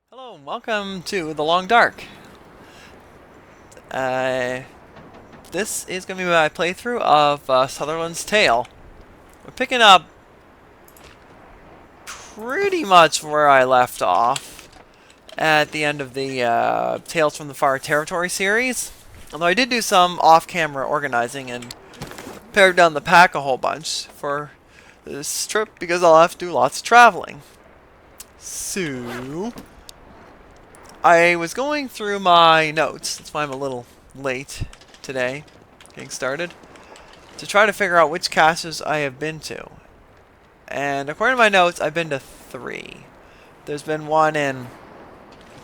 Hello, and welcome to The Long Dark. Uh, this is going to be my playthrough of Sutherland's Tale. We're picking up pretty much where I left off at the end of the Tales from the Far Territory series. Although I did do some off-camera organizing and pared down the pack a whole bunch for this trip because I'll have to do lots of traveling. So, I was going through my notes, that's why I'm a little late today, getting started, to try to figure out which caches I have been to. And according to my notes, I've been to 3. There's been one in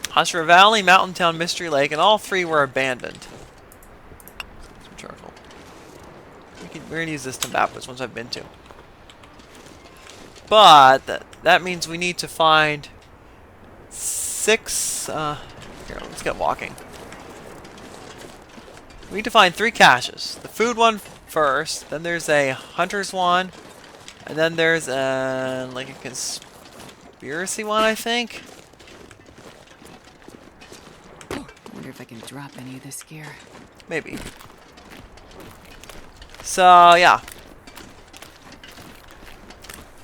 Hushra Valley, Mountain Town, Mystery Lake, and all 3 were abandoned. Some charcoal. We're going to use this to map which ones I've been to. But that means we need to find 6... here, let's get walking. We need to find 3 caches. The food one first, then there's a hunter's one, and then there's like a conspiracy one, I think. Wonder if I can drop any of this gear. Maybe. So, yeah.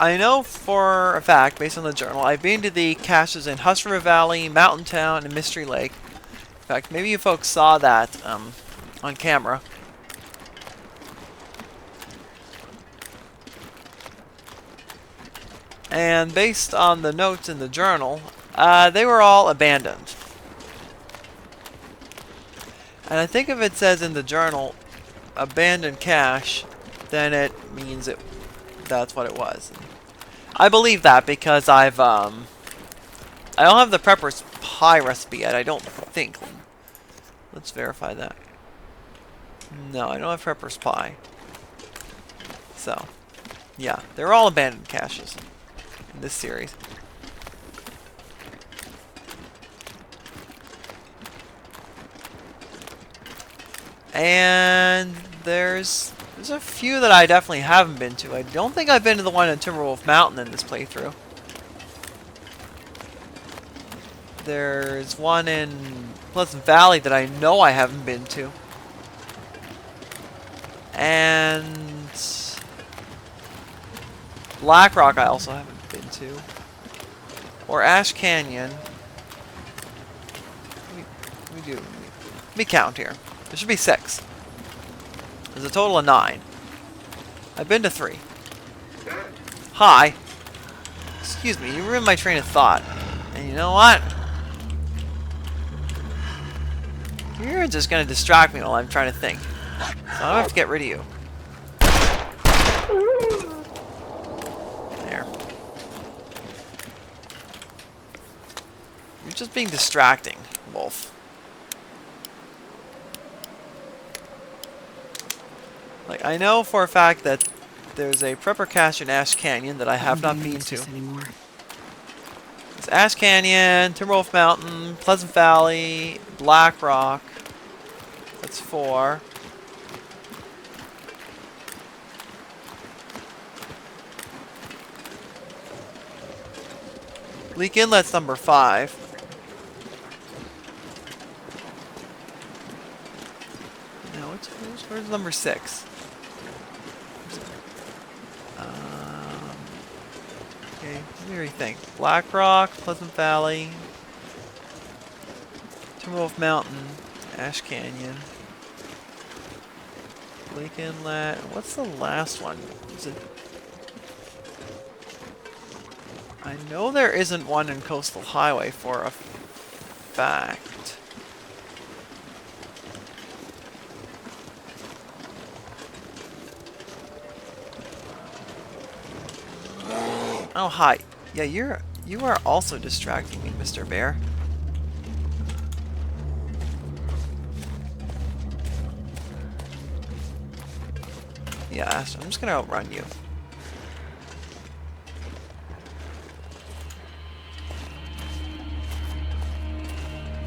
I know for a fact, based on the journal, I've been to the caches in Hushra Valley, Mountain Town, and Mystery Lake. In fact, maybe you folks saw that on camera. And based on the notes in the journal, they were all abandoned. And I think if it says in the journal, abandoned cache, then it means that's what it was. I believe that because I don't have the prepper's pie recipe yet, I don't think. Let's verify that. No, I don't have prepper's pie. So, yeah, they're all abandoned caches in this series. And there's a few that I definitely haven't been to. I don't think I've been to the one in Timberwolf Mountain in this playthrough. There's one in Pleasant Valley that I know I haven't been to. And Black Rock I also haven't been to. Or Ash Canyon. Let me count here. There should be 6. There's a total of 9. I've been to 3. Hi. Excuse me, you ruined my train of thought. And you know what? You're just gonna distract me while I'm trying to think. So I'm gonna have to get rid of you. There. You're just being distracting, Wolf. Like, I know for a fact that there's a prepper cache in Ash Canyon that I have not been to. It's Ash Canyon, Timberwolf Mountain, Pleasant Valley, Black Rock. That's 4. Leak Inlet's number 5. Now, where's number 6? Okay, let me rethink. Black Rock, Pleasant Valley, Timberwolf Mountain, Ash Canyon, Lake Inlet. What's the last one? Is it? I know there isn't one in Coastal Highway for a fact. Oh, hi. Yeah, you are also distracting me, Mr. Bear. Yeah, I'm just gonna outrun you.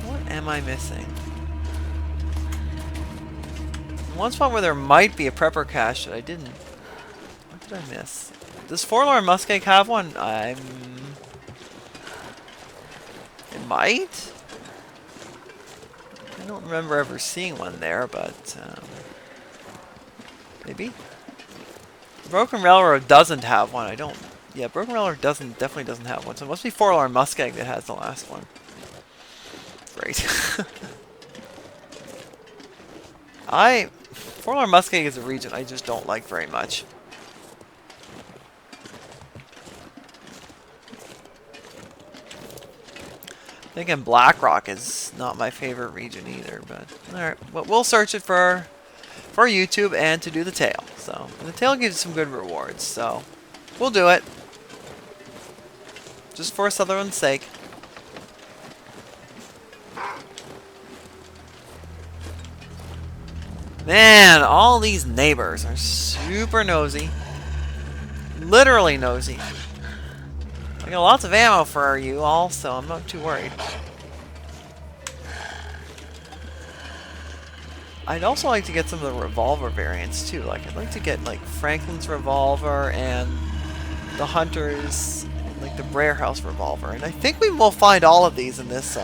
What am I missing? One spot where there might be a prepper cache that I didn't. What did I miss? Does Forlorn Muskeg have one? It might. I don't remember ever seeing one there, but maybe. Broken Railroad doesn't have one. I don't. Yeah, Broken Railroad definitely doesn't have one. So it must be Forlorn Muskeg that has the last one. Great. Forlorn Muskeg is a region I just don't like very much. Thinking Blackrock is not my favorite region either, but alright. Well, we'll search it for YouTube and to do the tail. So, and the tail gives some good rewards, so we'll do it. Just for Sutherland's sake. Man, all these neighbors are super nosy. Literally nosy. I got lots of ammo for you all, so I'm not too worried. I'd also like to get some of the revolver variants too. Like I'd like to get like Franklin's revolver and the Hunter's, and, like the Brer House revolver. And I think we will find all of these in this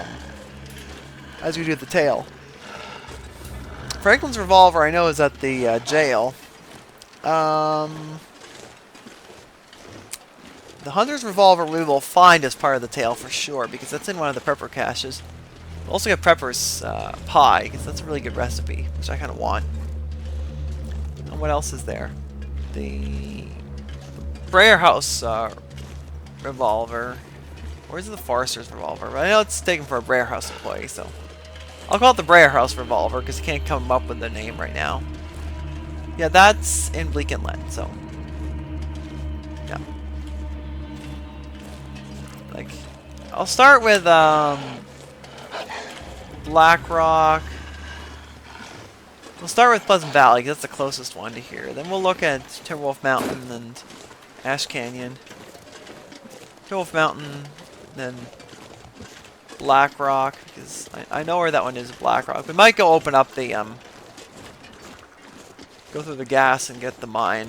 as we do the tail. Franklin's revolver I know is at the jail. The Hunter's revolver we will find as part of the tail for sure, because that's in one of the prepper caches. We'll also get Prepper's pie, because that's a really good recipe, which I kind of want. And what else is there? The Brer House revolver. Where's the Forester's revolver? But I know it's taken for a Brer House employee, so I'll call it the Brer House revolver, because I can't come up with the name right now. Yeah, that's in Bleak Inlet, so yeah. Like, I'll start with Blackrock. We'll start with Pleasant Valley, because that's the closest one to here. Then we'll look at Timberwolf Mountain and Ash Canyon. Timberwolf Mountain, then Blackrock, because I know where that one is, Blackrock. We might go open up the, go through the gas and get the mine,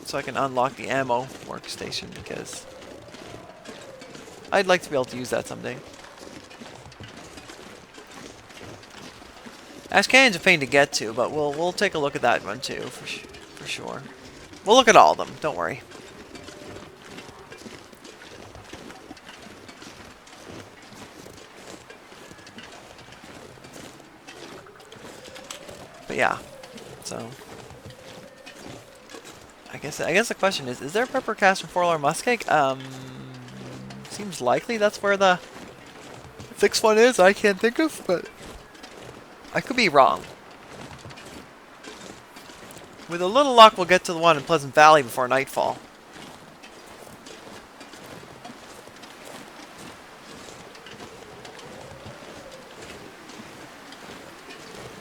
so I can unlock the ammo workstation, because I'd like to be able to use that someday. Ash Canyon's a pain to get to, but we'll take a look at that one too, for sure. We'll look at all of them, don't worry. But yeah, so I guess the question is there a prepper cache from Forlorn Muskeg? Seems likely that's where the fixed one is. I can't think of, but I could be wrong. With a little luck, we'll get to the one in Pleasant Valley before nightfall.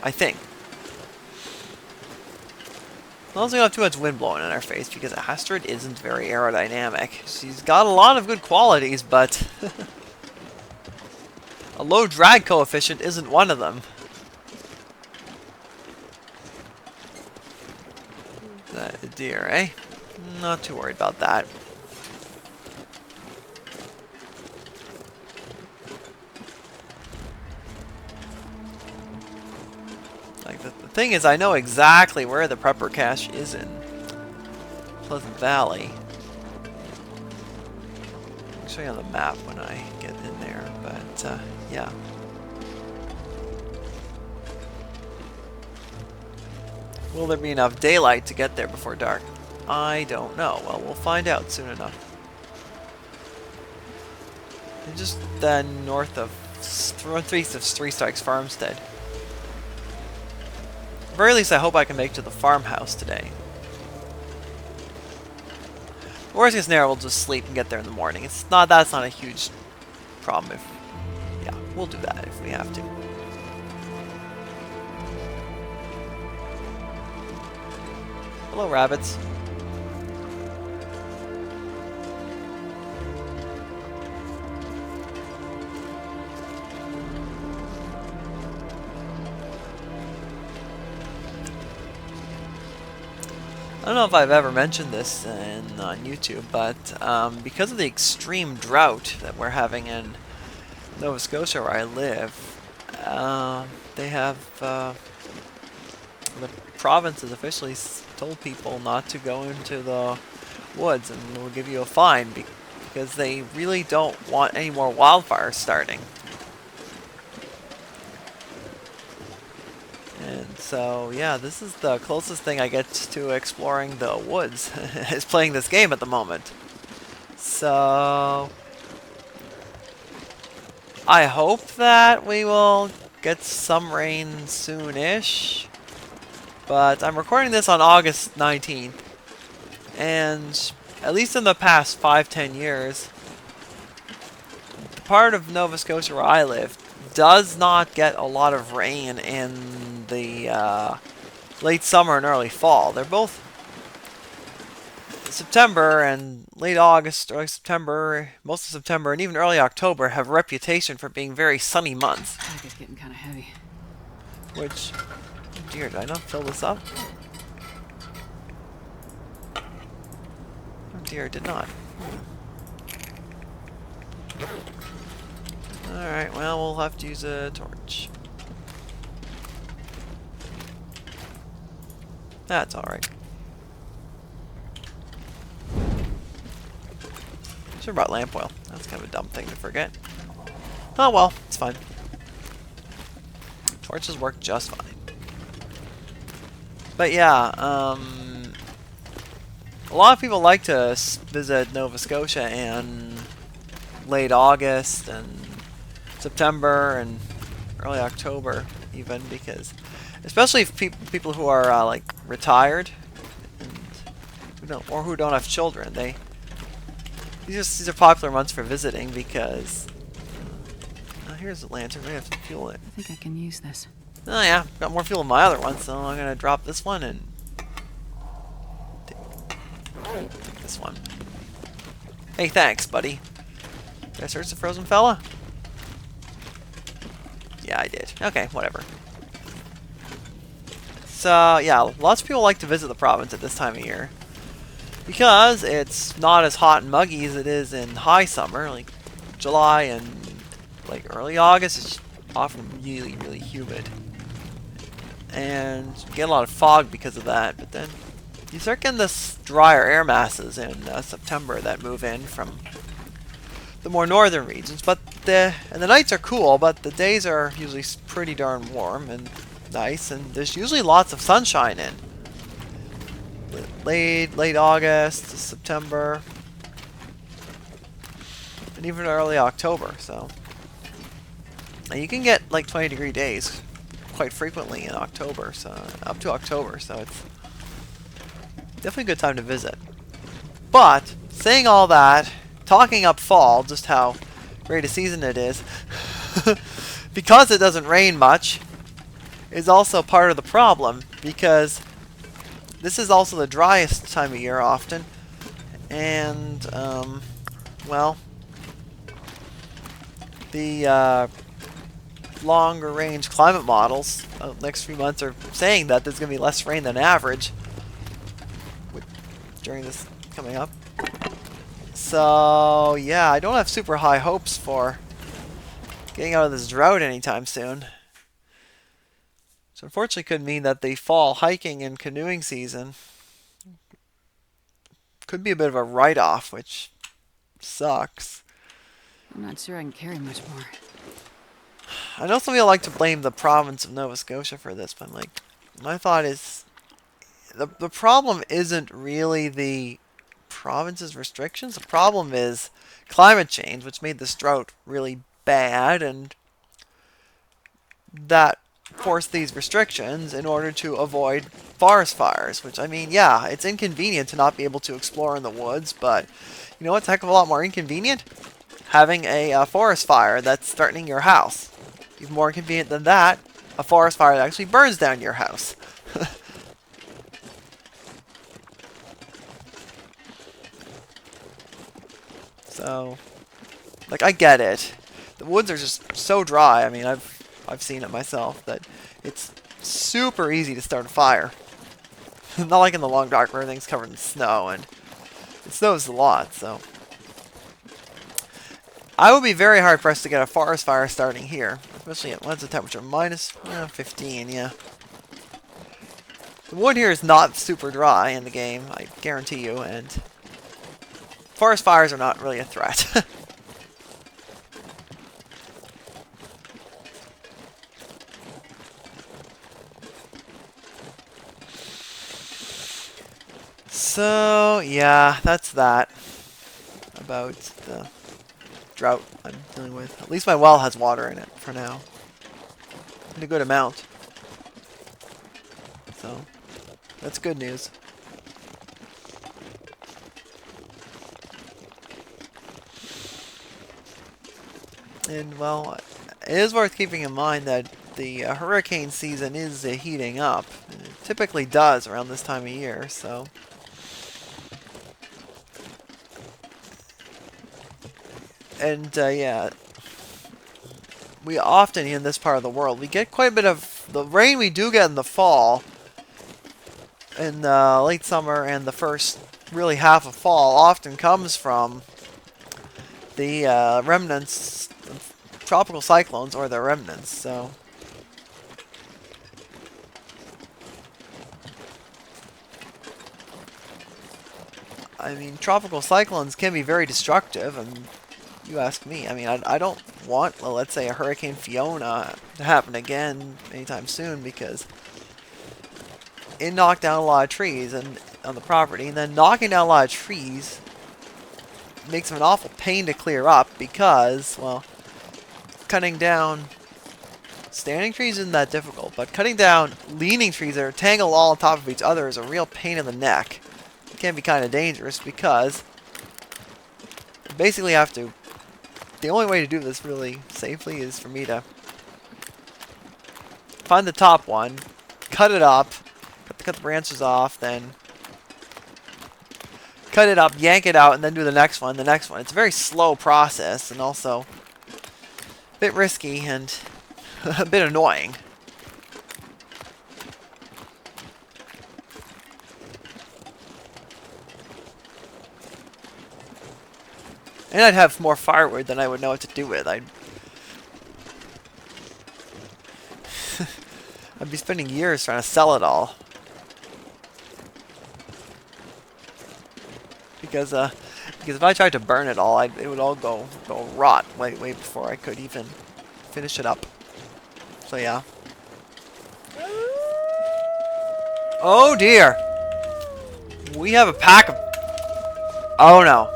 I think. As long as we don't have too much wind blowing in our face, because Astrid isn't very aerodynamic. She's got a lot of good qualities, but a low drag coefficient isn't one of them. That a deer, eh? Not too worried about that. Like the thing is, I know exactly where the prepper cache is in Pleasant Valley. I'll show you on the map when I get in there, but yeah. Will there be enough daylight to get there before dark? I don't know. Well, we'll find out soon enough. And just north of, northeast of Three Strikes Farmstead. At the very least, I hope I can make it to the farmhouse today. Worst case scenario, we'll just sleep and get there in the morning. That's not a huge problem if, yeah, we'll do that if we have to. Hello, rabbits. I don't know if I've ever mentioned this on YouTube, but because of the extreme drought that we're having in Nova Scotia, where I live, they have the province has officially told people not to go into the woods and will give you a fine because they really don't want any more wildfires starting. And so, yeah, this is the closest thing I get to exploring the woods, is playing this game at the moment. So, I hope that we will get some rain soonish. But I'm recording this on August 19th. And at least in the past 5-10 years, the part of Nova Scotia where I live does not get a lot of rain in the late summer and early fall. They're both September and late August, early September, most of September, and even early October have a reputation for being very sunny months. I think it's getting kind of heavy. Which, oh dear, did I not fill this up? Oh dear, did not. Alright, well, we'll have to use a torch. That's alright. Should've brought lamp oil. That's kind of a dumb thing to forget. Oh well, it's fine. Torches work just fine. But yeah, a lot of people like to visit Nova Scotia in late August and September and early October even, because especially if people who are like retired and who don't have children, these are popular months for visiting because here's the lantern. We have to fuel it. I think I can use this. Oh yeah, got more fuel than my other one, so I'm gonna drop this one and take this one. Hey, thanks, buddy. Did I search the frozen fella? Yeah, I did. Okay, whatever. So, yeah, lots of people like to visit the province at this time of year because it's not as hot and muggy as it is in high summer, like July and like early August. It's often really, really humid. And you get a lot of fog because of that, but then you start getting this drier air masses in September that move in from the more northern regions. But the nights are cool, but the days are usually pretty darn warm and nice, and there's usually lots of sunshine in late August to September, and even early October. So, and you can get like 20-degree days quite frequently in October, so up to October. So it's definitely a good time to visit. But saying all that, talking up fall, just how great a season it is, because it doesn't rain much, is also part of the problem, because this is also the driest time of year often, and well, the longer range climate models next few months are saying that there's going to be less rain than average during this coming up. So yeah, I don't have super high hopes for getting out of this drought anytime soon. So unfortunately could mean that the fall hiking and canoeing season could be a bit of a write-off, which sucks. I'm not sure I can carry much more. I know some people like to blame the province of Nova Scotia for this, but like, my thought is the problem isn't really the province's restrictions. The problem is climate change, which made this drought really bad, and that forced these restrictions in order to avoid forest fires, which, I mean, yeah, it's inconvenient to not be able to explore in the woods, but you know what's a heck of a lot more inconvenient? Having a forest fire that's threatening your house. Even more inconvenient than that, a forest fire that actually burns down your house. So, like, I get it. The woods are just so dry. I mean, I've seen it myself, that it's super easy to start a fire. Not like in the long dark where everything's covered in snow, and it snows a lot, so. I would be very hard pressed to get a forest fire starting here, especially at what's the temperature? Minus 15, yeah. The wood here is not super dry in the game, I guarantee you, and forest fires are not really a threat. So, yeah, that's that about the drought I'm dealing with. At least my well has water in it for now. In a good amount. So, that's good news. And, well, it is worth keeping in mind that the hurricane season is heating up. It typically does around this time of year, so... And, yeah, we often, in this part of the world, we get quite a bit of... The rain we do get in the fall, in the late summer and the first really half of fall, often comes from the remnants of tropical cyclones or their remnants, so... I mean, tropical cyclones can be very destructive, and you ask me. I mean, I don't want, well, let's say, a Hurricane Fiona to happen again anytime soon, because it knocked down a lot of trees and on the property, and then knocking down a lot of trees makes them an awful pain to clear up, because, well, cutting down standing trees isn't that difficult, but cutting down leaning trees that are tangled all on top of each other is a real pain in the neck. It can be kind of dangerous, because you basically have to... The only way to do this really safely is for me to find the top one, cut it up, cut the branches off, then cut it up, yank it out, and then do the next one, the next one. It's a very slow process, and also a bit risky and a bit annoying. And I'd have more firewood than I would know what to do with. I'd be spending years trying to sell it all. Because if I tried to burn it all, it would all go rot way before I could even finish it up. So yeah. Oh dear! We have a pack of... Oh no.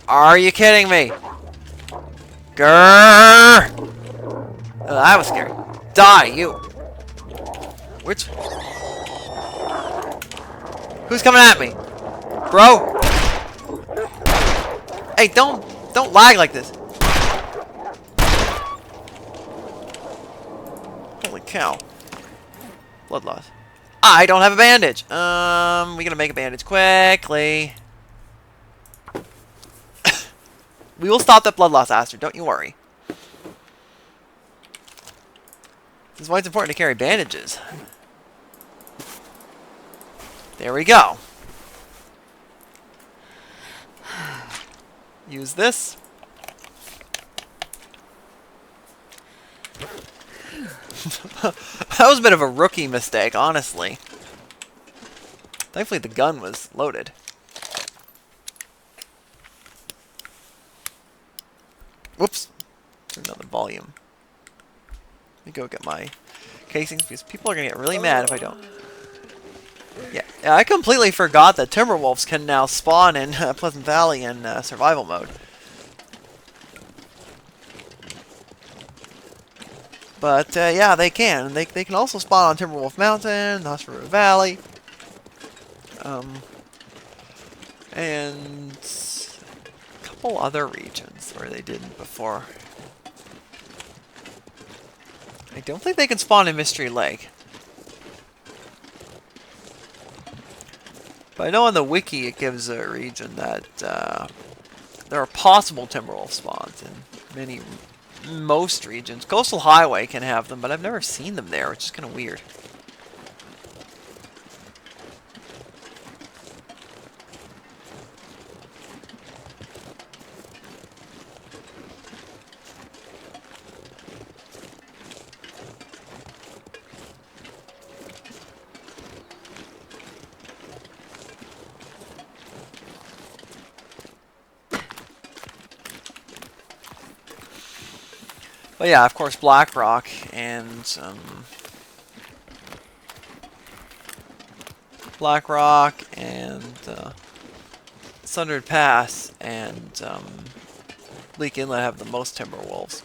Are you kidding me? Grrrr! Oh, that was scary. Die, you! Which... Who's coming at me? Bro? Hey, don't lag like this. Holy cow. Blood loss. I don't have a bandage. We gotta make a bandage quickly. We will stop that blood loss, Aster. Don't you worry. This is why it's important to carry bandages. There we go. Use this. That was a bit of a rookie mistake, honestly. Thankfully the gun was loaded. Whoops. Turn down the volume. Let me go get my casings, because people are going to get really mad if I don't. Yeah, I completely forgot that Timberwolves can now spawn in Pleasant Valley in survival mode. But, yeah, they can. They can also spawn on Timberwolf Mountain, the Husker River Valley. And a couple other regions where they didn't before. I don't think they can spawn in Mystery Lake. But I know on the wiki it gives a region that there are possible Timberwolf spawns in most regions. Coastal Highway can have them, but I've never seen them there, which is kind of weird. But yeah, of course, Blackrock and Sundered Pass and Leak Inlet have the most timber wolves.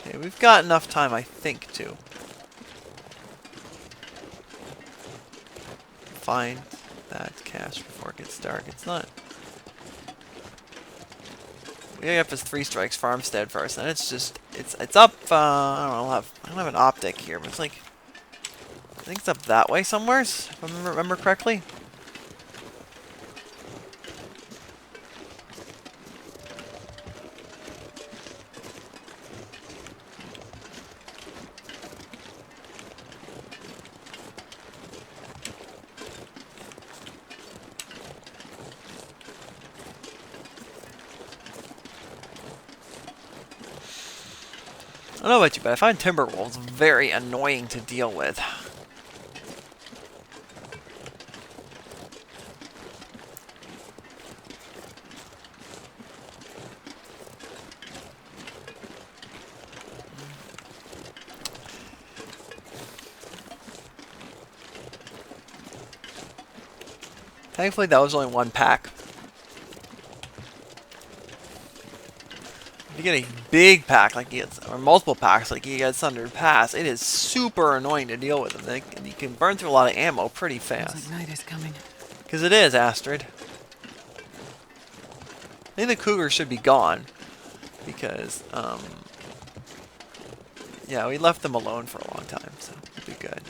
Okay, we've got enough time, I think, to find that cache before it gets dark. It's not. We have this 3 strikes farmstead first, and it's just it's up. I don't know. I don't have an optic here, but it's like I think it's up that way somewhere, if I remember correctly. I don't know about you, but I find timber wolves very annoying to deal with. Thankfully, that was only 1 pack. If you get a big pack like you get, or multiple packs like you get Sundered Pass, it is super annoying to deal with them. And you can burn through a lot of ammo pretty fast. Looks like night is coming. Because it is, Astrid. I think the cougar should be gone. Because, yeah, we left them alone for a long time, so it'll be good.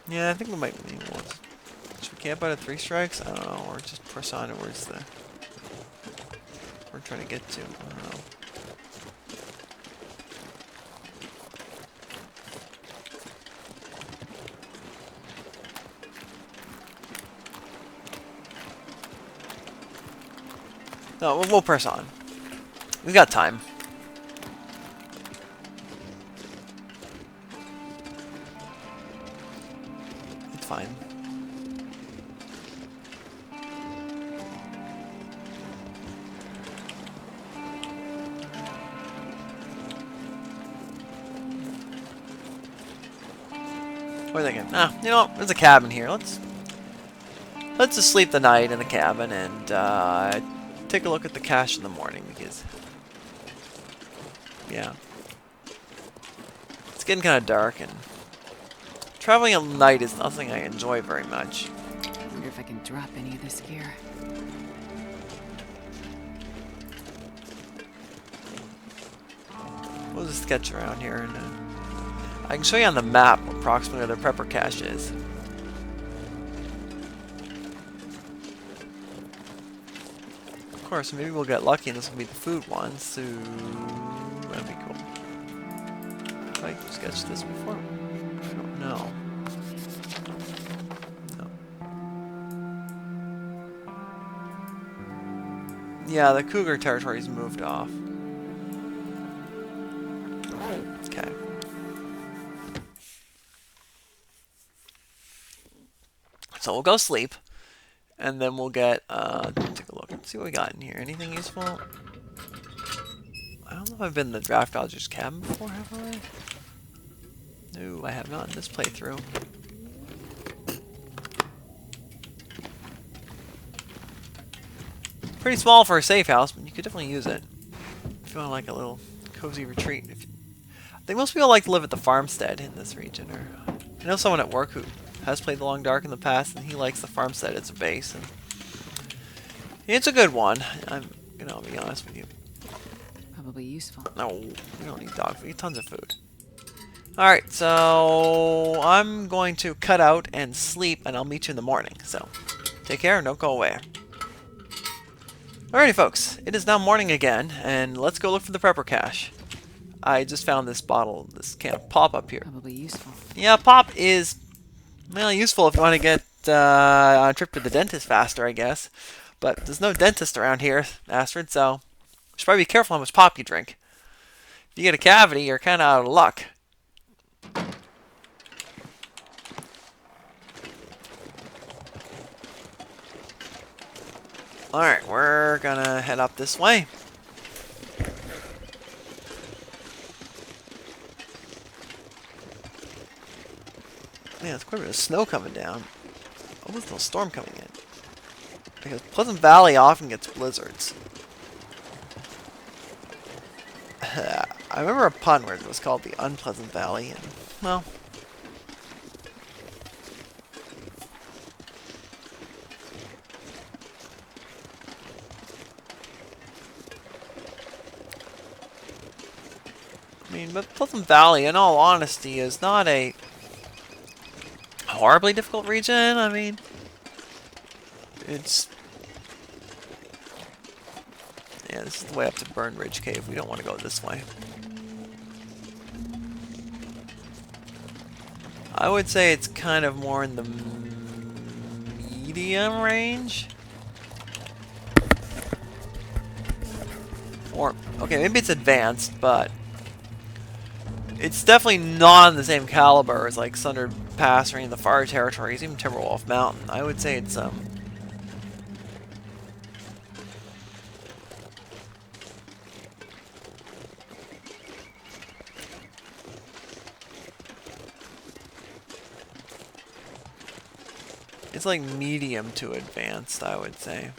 Yeah, I think we might need one. Should we camp out at 3 strikes? I don't know, or just press on towards the... we're trying to get to. I don't know. No, we'll press on. We've got time. It's fine. What are they thinking? Ah, you know, there's a cabin here. Let's just sleep the night in the cabin and take a look at the cache in the morning because, yeah, it's getting kind of dark and traveling at night is nothing I enjoy very much. I wonder if I can drop any of this gear. We'll just sketch around here and I can show you on the map approximately where the prepper cache is. Of course, maybe we'll get lucky and this will be the food one, so that'd be cool. Have I sketched this before? I don't know. No. Yeah, the cougar territory's moved off. Okay. So we'll go sleep, and then we'll get, take a look and see what we got in here. Anything useful? I don't know if I've been in the Draft Dodger's cabin before, have I? No, I have not in this playthrough. Pretty small for a safe house, but you could definitely use it. If you want like a little cozy retreat. I think most people like to live at the farmstead in this region. Or I know someone at work who has played The Long Dark in the past, and he likes the farmstead as a base. And it's a good one. I'm gonna be honest with you. Probably useful. No, we don't need dog food. We need tons of food. Alright, so I'm going to cut out and sleep, and I'll meet you in the morning. So, take care and don't go away. Alrighty, folks. It is now morning again, and let's go look for the prepper cache. I just found this bottle, this can of pop up here. Probably useful. Yeah, pop is, well, useful if you want to get on a trip to the dentist faster, I guess. But there's no dentist around here, Astrid, so you should probably be careful how much pop you drink. If you get a cavity, you're kind of out of luck. Alright, we're gonna head up this way. Man, it's quite a bit of snow coming down. Oh, there's no storm coming in. Because Pleasant Valley often gets blizzards. I remember a pun where it was called the Unpleasant Valley, and, well... I mean, but Pleasant Valley, in all honesty, is not a horribly difficult region. I mean, it's... Yeah, this is the way up to Burn Ridge Cave. We don't want to go this way. I would say it's kind of more in the medium range. Or, okay, maybe it's advanced, but it's definitely not on the same caliber as like Thunder Pass or any of the far territories, even Timberwolf Mountain. I would say it's it's like medium to advanced, I would say.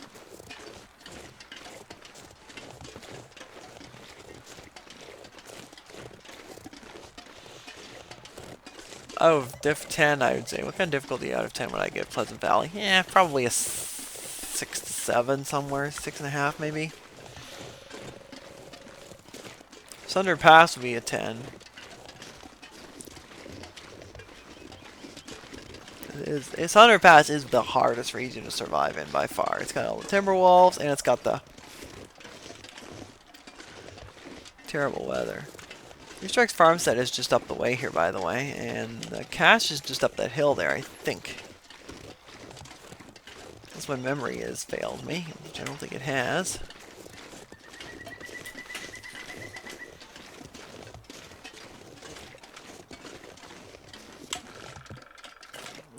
Out of diff 10, I would say. What kind of difficulty out of 10 would I give Pleasant Valley? Yeah, probably a 6 to 7 somewhere. 6.5 maybe. Thunder Pass would be a 10. Thunder Pass is the hardest region to survive in by far. It's got all the Timberwolves, and it's got the terrible weather. Three Strikes Farmstead is just up the way here, by the way, and the cache is just up that hill there, I think. That's my memory has failed me, which I don't think it has.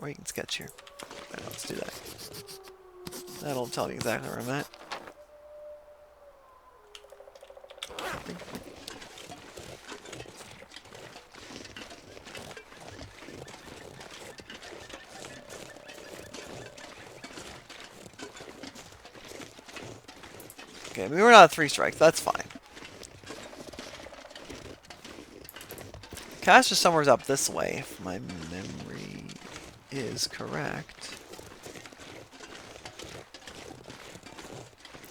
Or you can sketch here. Right, let's do that. That'll tell me exactly where I'm at. Okay, I mean, we're not at 3 strikes. That's fine. Cache is somewhere up this way, if my memory is correct.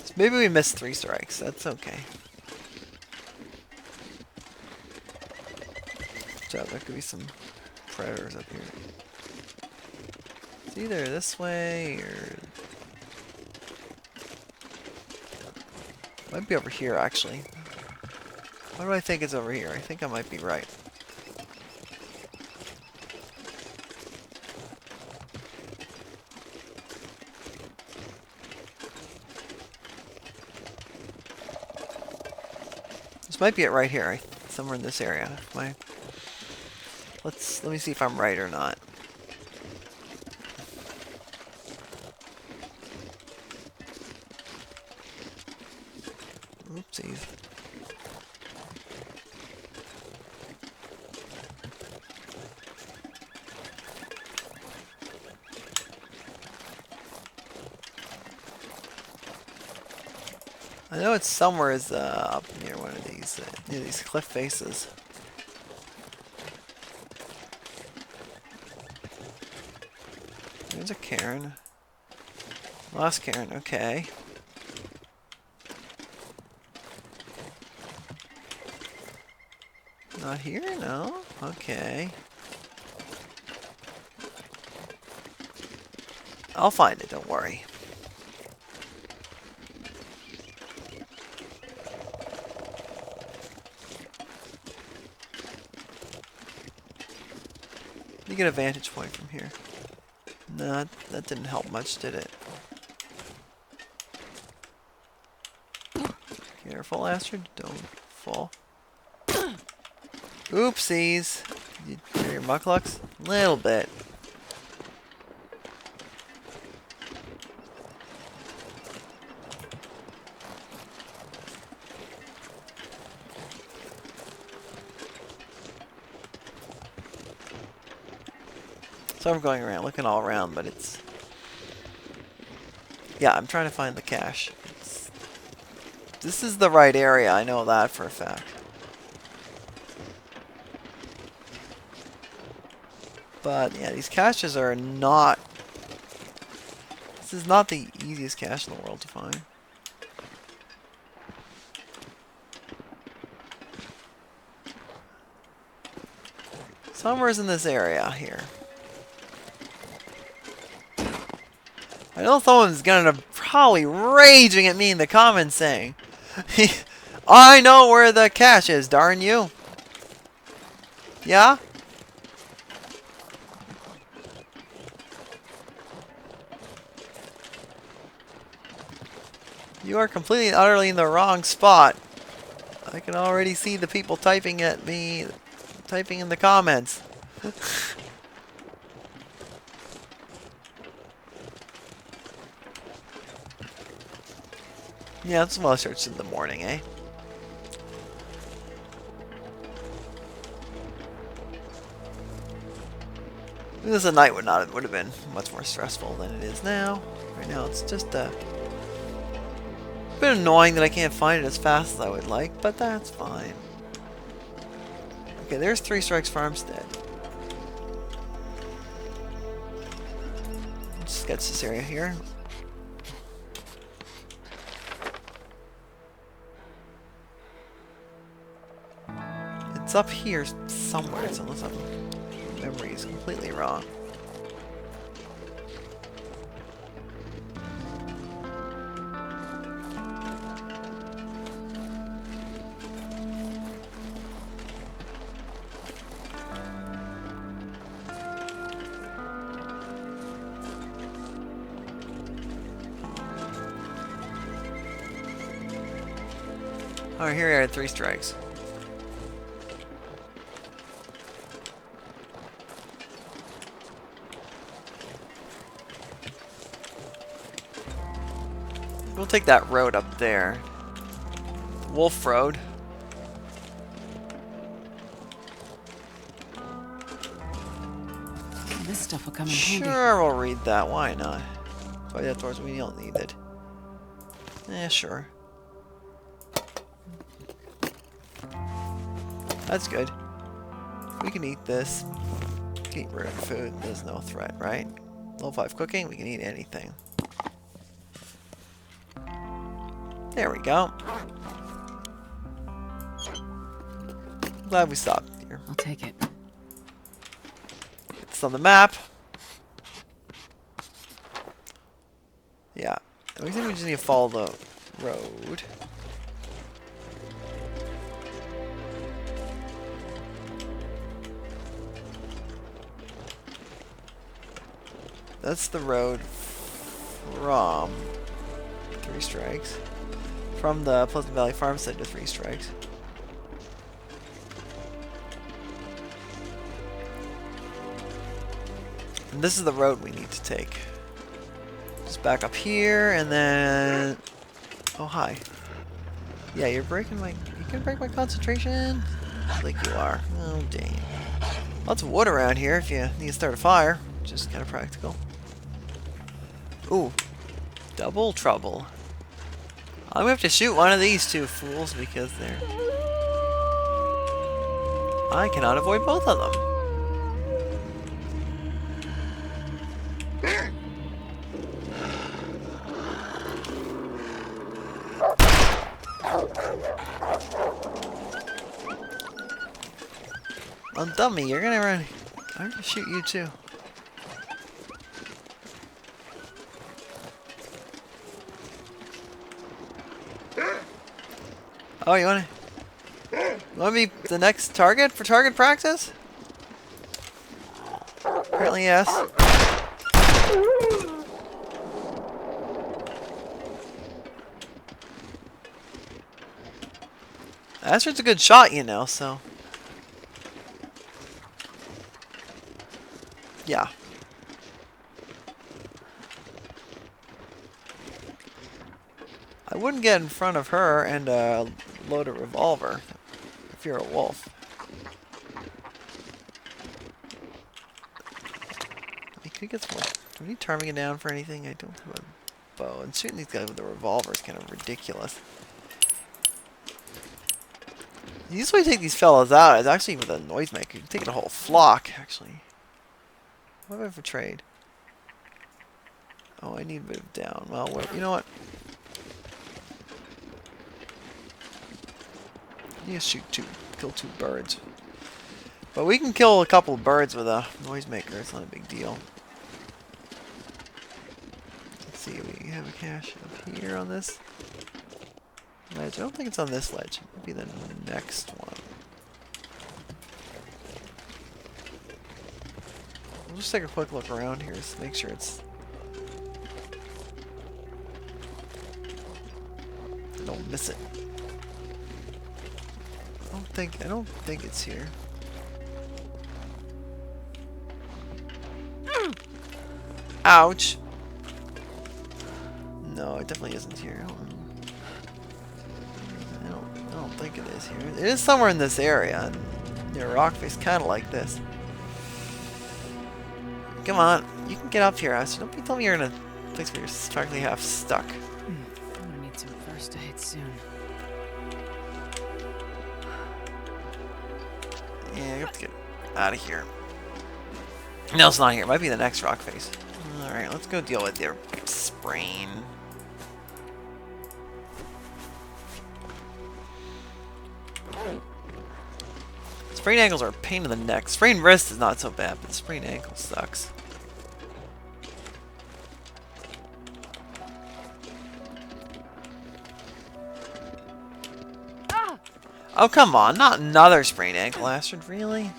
So maybe we missed 3 strikes. That's okay. So there could be some predators up here. It's either this way or... Might be over here, actually. Why do I think it's over here? I think I might be right. This might be it right here, somewhere in this area. Let me see if I'm right or not. Oopsies. I know it's somewhere up near one of these, near these cliff faces. There's a cairn. Lost cairn, okay. Not here? No? Okay. I'll find it, don't worry. get a vantage point from here. No, that didn't help much, did it? Careful, Astrid. Don't fall. Oopsies. You hear your mucklucks? Little bit. So I'm going around, looking all around, but it's... Yeah, I'm trying to find the cache. This is the right area, I know that for a fact. But, yeah, these caches are not... This is not the easiest cache in the world to find. Somewhere's in this area here. I know someone's gonna probably raging at me in the comments saying, I know where the cache is, darn you. Yeah? You are completely and utterly in the wrong spot. I can already see the people typing at me, typing in the comments. Yeah, it's well searched in the morning, eh? This a night would have been much more stressful than it is now. Right now, it's just a bit annoying that I can't find it as fast as I would like, but that's fine. Okay, there's Three Strikes Farmstead. Let's sketch this area here. It's up here somewhere, so unless my memory is completely wrong. Alright, here we are at Three Strikes. We'll take that road up there. Wolf Road. This stuff will come in handy. Sure, we'll read that. Why not? Fight that towards we don't need it. Eh, sure. That's good. We can eat this. We can eat rare food. There's no threat, right? Level 5 cooking, we can eat anything. There we go. Glad we stopped here. I'll take it. It's on the map. Yeah. We think we just need to follow the road. That's the road from Three Strikes. From the Pleasant Valley Farmstead to Three Strikes. And this is the road we need to take. Just back up here and then... Oh, hi. Yeah, you're breaking my... You can break my concentration? I think you are. Oh, dang. Lots of wood around here if you need to start a fire. Which is kind of practical. Ooh. Double trouble. I'm gonna have to shoot one of these two fools because they're... I cannot avoid both of them. Well, dummy, you're gonna run... I'm gonna shoot you too. Oh, you wanna be the next target for target practice? Apparently, yes. Astrid's a good shot, you know, so... Yeah. I wouldn't get in front of her and load a revolver if you're a wolf. Can we get some more? Do we need tarming it down for anything? I don't have a bow. And shooting these guys with a revolver is kind of ridiculous. The easiest way to take these fellas out is actually with a noisemaker. You can take a whole flock, actually. What about for trade? Oh, I need a bit of down. Well, you know what? You just kill two birds. But we can kill a couple of birds with a noisemaker. It's not a big deal. Let's see, we have a cache up here on this ledge. I don't think it's on this ledge. It might be the next one. We'll just take a quick look around here to make sure it's... I don't miss it. I don't think it's here. Ouch! No, it definitely isn't here. I don't think it is here. It is somewhere in this area, near a rock face, kind of like this. Come on, you can get up here, Astrid. Don't be telling me you're in a place where you're practically half stuck. I'm gonna need some first aid soon. Yeah, you have to get out of here. No, it's not here. It might be the next rock face. Alright, let's go deal with your sprain. Sprained ankles are a pain in the neck. Sprained wrist is not so bad, but sprained ankle sucks. Oh, come on. Not another sprained ankle, Astrid. Really?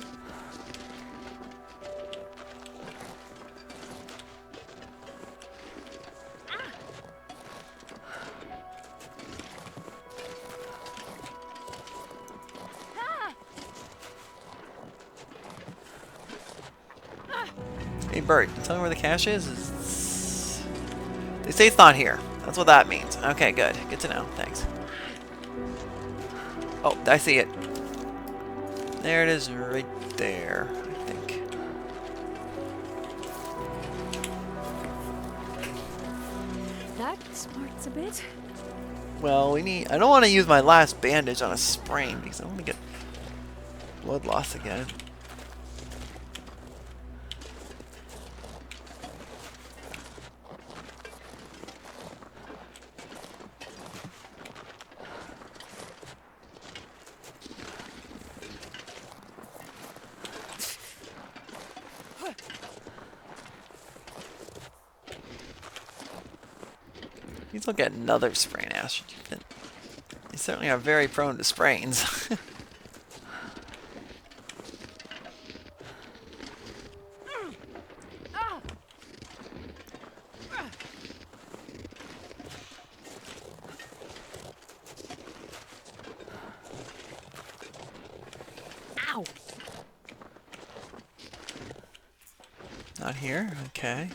Hey, bird. Tell me where the cache is? They say it's not here. That's what that means. Okay, good. Good to know. Thanks. Oh, I see it. There it is right there, I think. That smarts a bit. Well, I don't want to use my last bandage on a sprain because I don't want to get blood loss again. Please don't get another sprain, Astrid. You certainly are very prone to sprains. Ow! Not here? Okay.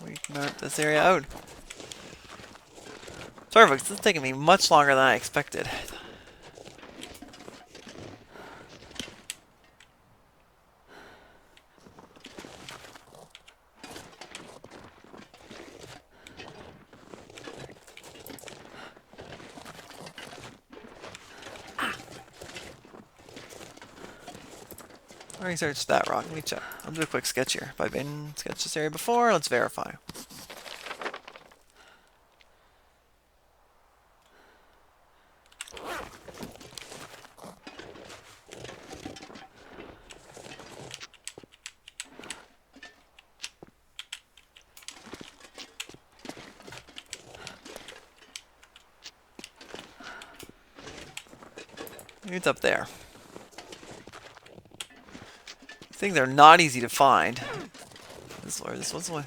We can map this area out. Sorry folks, this is taking me much longer than I expected. I researched that rock. Let me check. I'll do a quick sketch here. Have I been sketched this area before? Let's verify. Maybe it's up there. Things are not easy to find. This way, this one's the way.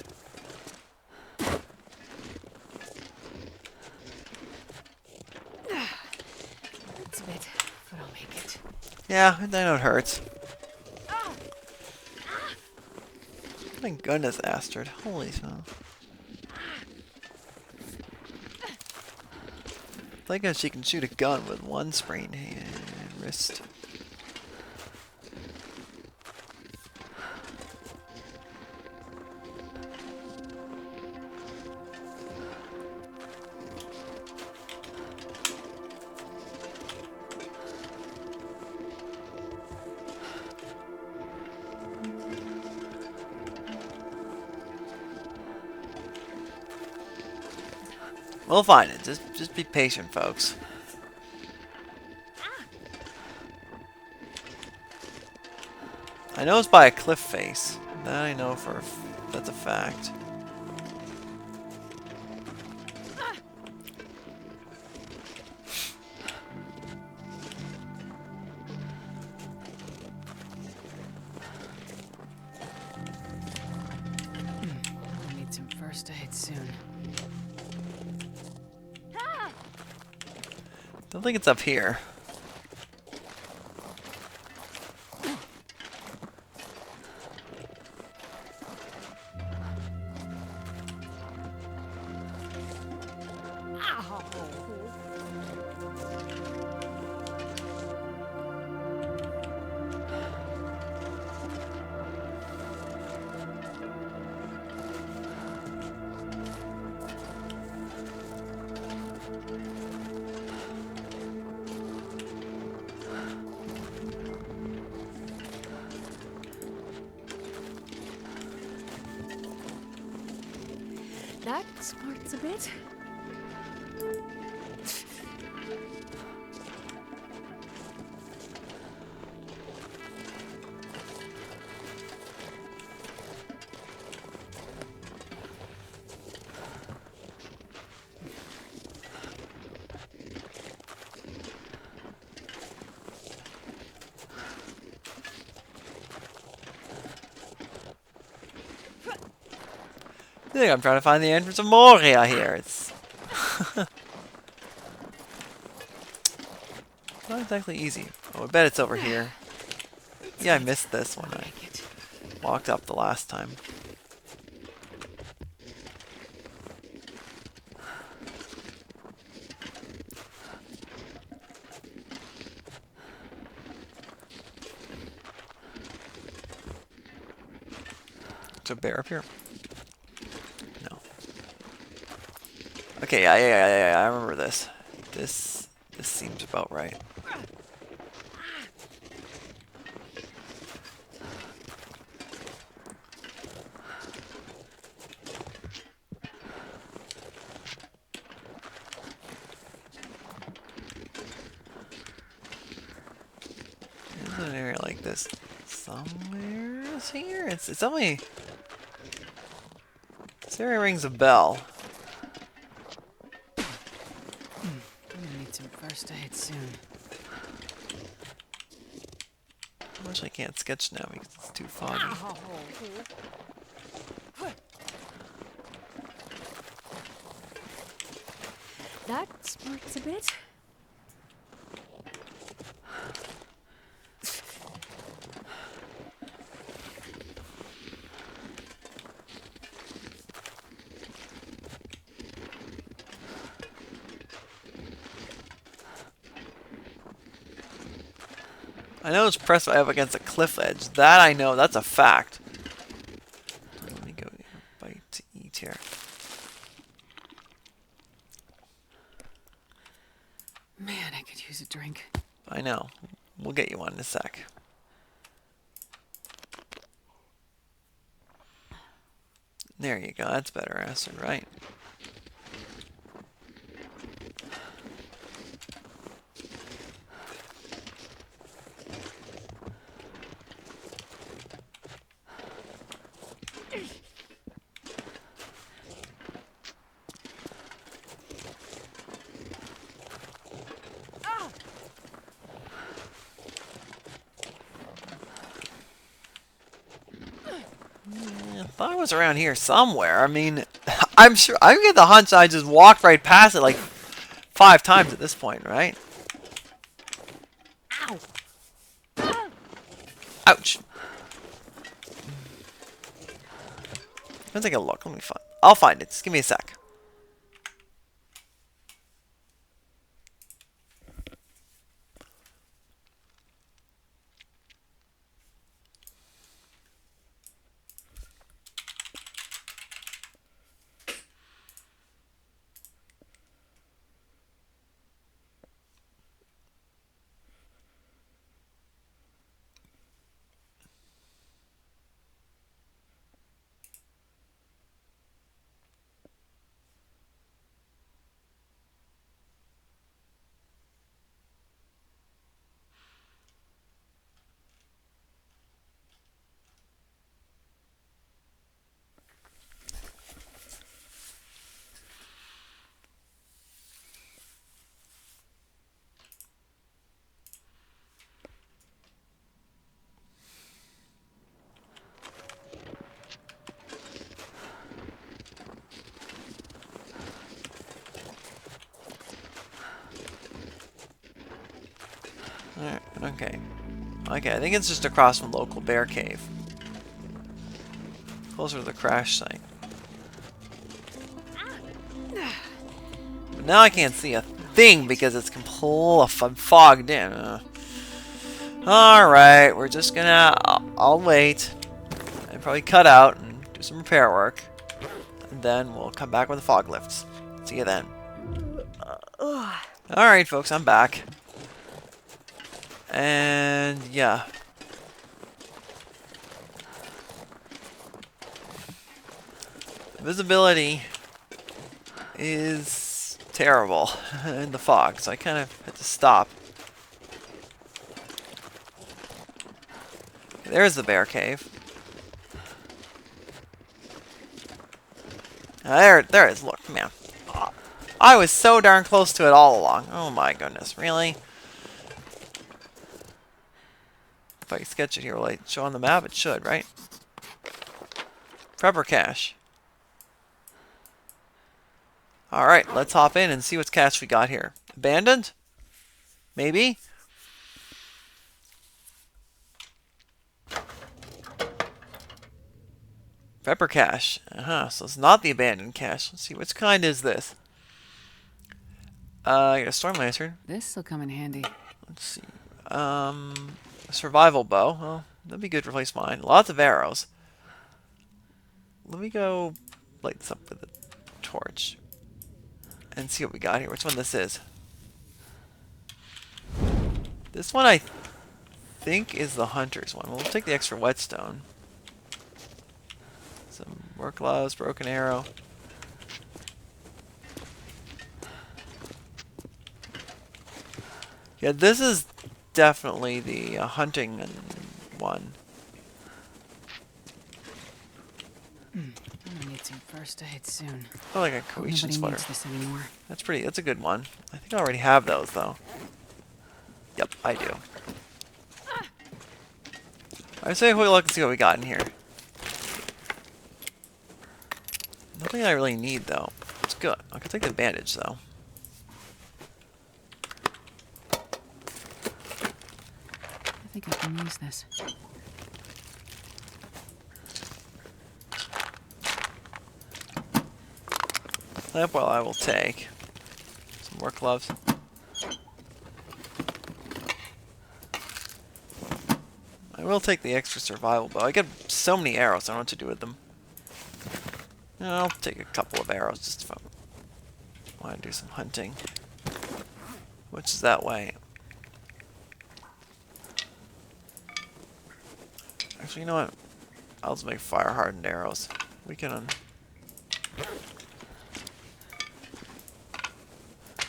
It's a bit, but I'll make it. Yeah, I know it hurts. Thank goodness, Astrid. Holy smell. Thank God she can shoot a gun with one sprained hand wrist. We'll find it. Just be patient, folks. I know it's by a cliff face. That I know for that's a fact. I'll need some first aid soon. Don't think it's up here. That smarts a bit. I think I'm trying to find the entrance of Moria here. It's not exactly easy. Oh, I bet it's over here. Yeah, I missed this one. I walked up the last time. Is there a bear up here? No. Okay, yeah, I remember this. This seems about right. There's an area like this somewhere here. It's only. This area rings a bell. I'm gonna need some first aid soon. Unfortunately, I can't sketch now because it's too foggy. That smarts a bit. I know it's pressed up against a cliff edge. That I know. That's a fact. Let me go get a bite to eat here. Man, I could use a drink. I know. We'll get you one in a sec. There you go. That's better acid, right? Thought it was around here somewhere. I mean, I'm sure I get the hunch I just walked right past it like 5 times at this point, right? Ow! Ouch. Let's take a look. Let me find. I'll find it. Just give me a sec. Alright, okay. Okay, I think it's just across from local bear cave. Closer to the crash site. But now I can't see a thing because it's fogged in. Alright, we're just gonna... I'll wait. And probably cut out and do some repair work. And then we'll come back when the fog lifts. See you then. Alright, folks, I'm back. And yeah. The visibility is terrible in the fog, so I kind of had to stop. There's the bear cave. There it is. Look, man. I was so darn close to it all along. Oh my goodness, really? If I sketch it here, will it show on the map? It should, right? Prepper cache. Alright, let's hop in and see what's cache we got here. Abandoned? Maybe? Prepper cache. So it's not the abandoned cache. Let's see, which kind is this? I got a storm lantern. This'll come in handy. Let's see. A survival bow. Well, that'd be good to replace mine. Lots of arrows. Let me go light this up with a torch and see what we got here. Which one this is? This one I think is the hunter's one. We'll take the extra whetstone. Some work gloves, broken arrow. Yeah, this is definitely the hunting one. I'm gonna need some first aid soon. Oh, like a cohesion Nobody sweater. needs this anymore. That's pretty. That's a good one. I think I already have those though. Yep, I do. I say we look and see what we got in here. Nothing I really need though. It's good. I can take the bandage though. I think I can use this. Lamp oil I will take. Some work gloves. I will take the extra survival bow. I get so many arrows, I don't know what to do with them. I'll take a couple of arrows just if I want to do some hunting. Which is that way. Actually, you know what? I'll just make fire-hardened arrows. We can...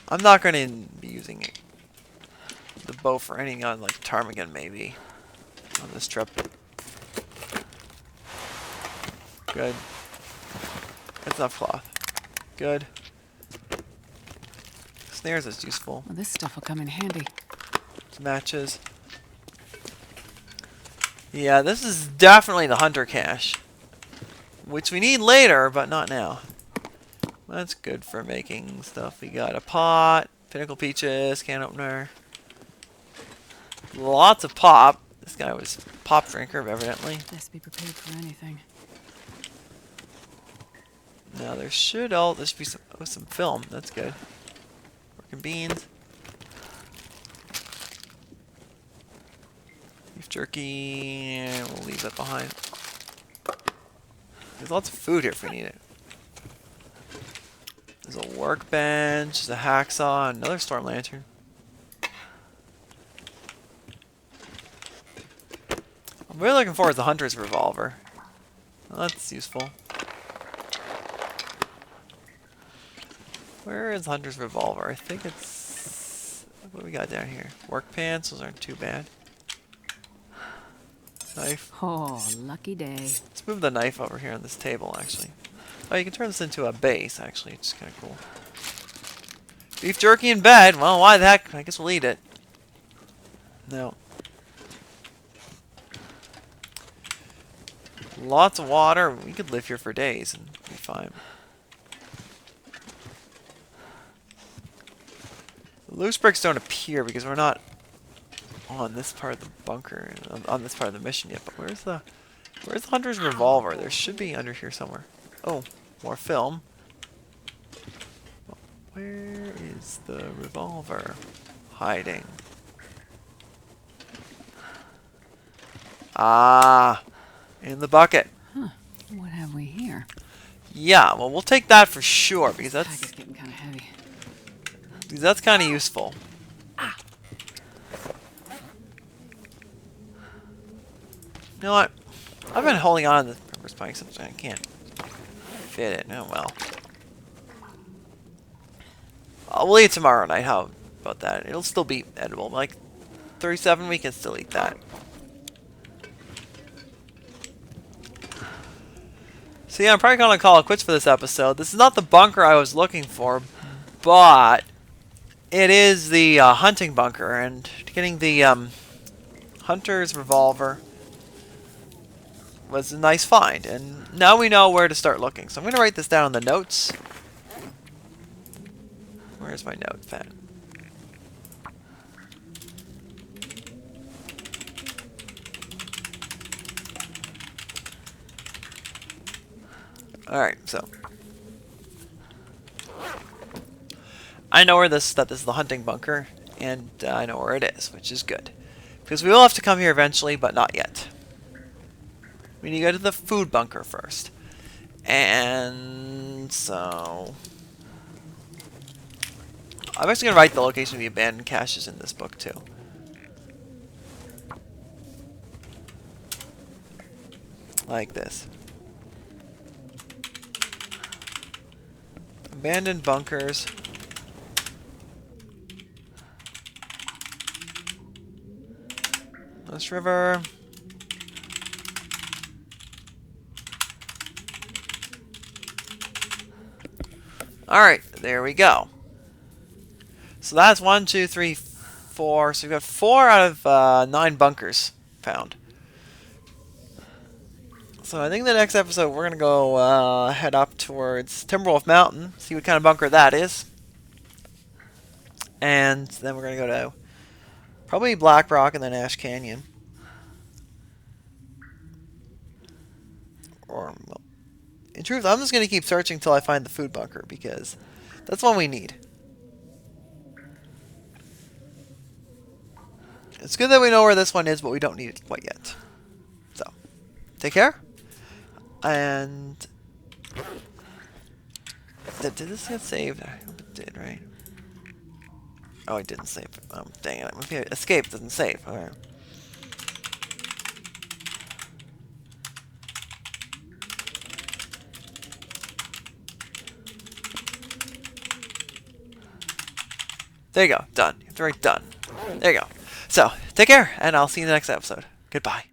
I'm not going to be using the bow for any on like ptarmigan maybe on this trip. Good. That's enough cloth. Good. Snares is useful. Well, this stuff will come in handy. Some matches. Yeah, this is definitely the hunter cache. which we need later, but not now. That's good for making stuff. We got a pot, pinnacle peaches, can opener. Lots of pop. This guy was a pop drinker, evidently. Best be prepared for anything. Now there should be some film. That's good. Working beans. Beef jerky. And we'll leave that behind. There's lots of food here if we need it. There's a workbench, there's a hacksaw, another storm lantern. I'm really looking forward to the hunter's revolver. Well, that's useful. Where is Hunter's revolver? I think it's... What do we got down here? Work pants, those aren't too bad. Knife. Oh, lucky day. Let's move the knife over here on this table, actually. Oh, you can turn this into a base, actually, which is kind of cool. Beef jerky in bed. Well, why the heck? I guess we'll eat it. No. Lots of water. We could live here for days and be fine. Loose bricks don't appear because we're not on this part of the bunker, on this part of the mission yet. But where's the hunter's revolver? There should be under here somewhere. Oh, more film. Where is the revolver hiding? Ah, in the bucket. Huh. What have we here? Yeah, well, we'll take that for sure because Pack that's is getting kind of heavy. kind of useful. You know what? I've been holding on to the pepper spike since I can't fit it. Oh well. We'll eat it tomorrow night. How about that? It'll still be edible. Like 37, we can still eat that. So yeah, I'm probably gonna call it quits for this episode. This is not the bunker I was looking for, but it is the hunting bunker, and getting the hunter's revolver was a nice find. And now we know where to start looking. So I'm gonna write this down in the notes. Where's my notepad? Alright, so I know that this is the hunting bunker, and I know where it is, which is good. Because we will have to come here eventually, but not yet. We need to go to the food bunker first. And so I'm actually going to write the location of the abandoned caches in this book too. Like this. Abandoned bunkers. This river. Alright, there we go. So that's 1, 2, 3, 4. So we've got 4 out of 9 bunkers found. So I think the next episode we're going to go head up towards Timberwolf Mountain, see what kind of bunker that is. And then we're going to go to probably Black Rock and then Ash Canyon. Or, well, in truth, I'm just going to keep searching until I find the food bunker because that's what we need. It's good that we know where this one is, but we don't need it quite yet. So, take care. And did this get saved? I hope it did, right? Oh, it didn't save. Dang it. Okay, escape doesn't save. Alright. There you go. Done. You have to write done. There you go. So, take care, and I'll see you in the next episode. Goodbye.